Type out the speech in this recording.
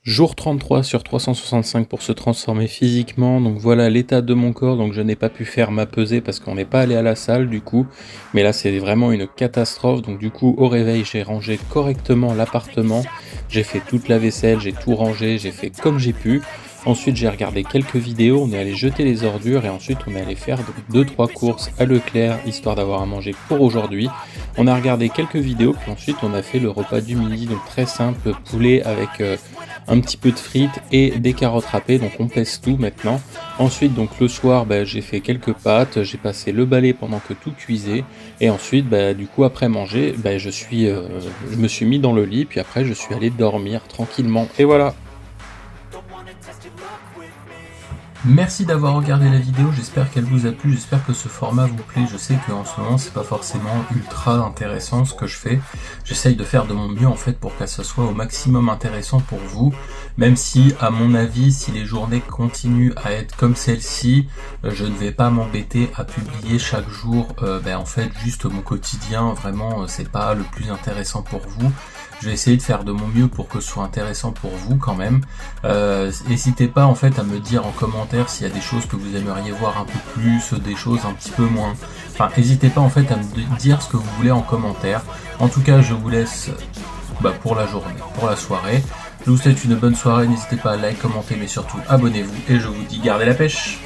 Jour 33 sur 365 pour se transformer physiquement, donc voilà l'état de mon corps, donc je n'ai pas pu faire ma pesée parce qu'on n'est pas allé à la salle du coup, mais là c'est vraiment une catastrophe, donc du coup au réveil j'ai rangé correctement l'appartement, j'ai fait toute la vaisselle, j'ai tout rangé, j'ai fait comme j'ai pu. Ensuite j'ai regardé quelques vidéos, on est allé jeter les ordures et ensuite on est allé faire 2-3 courses à Leclerc histoire d'avoir à manger pour aujourd'hui. On a regardé quelques vidéos puis ensuite on a fait le repas du midi, donc très simple, poulet avec un petit peu de frites et des carottes râpées, donc on pèse tout maintenant. Ensuite donc le soir j'ai fait quelques pâtes, j'ai passé le balai pendant que tout cuisait et ensuite du coup après manger je me suis mis dans le lit puis après je suis allé dormir tranquillement et voilà. Merci d'avoir regardé la vidéo, j'espère qu'elle vous a plu, j'espère que ce format vous plaît. Je sais qu'en ce moment c'est pas forcément ultra intéressant ce que je fais. J'essaye de faire de mon mieux en fait pour que ça soit au maximum intéressant pour vous. Même si à mon avis, si les journées continuent à être comme celle-ci, je ne vais pas m'embêter à publier chaque jour en fait juste mon quotidien. Vraiment c'est pas le plus intéressant pour vous. Je vais essayer de faire de mon mieux pour que ce soit intéressant pour vous quand même. N'hésitez pas en fait à me dire en commentaire s'il y a des choses que vous aimeriez voir un peu plus, des choses un petit peu moins. Enfin, n'hésitez pas en fait à me dire ce que vous voulez en commentaire. En tout cas, je vous laisse pour la journée, pour la soirée. Je vous souhaite une bonne soirée, n'hésitez pas à liker, commenter, mais surtout abonnez-vous. Et je vous dis gardez la pêche.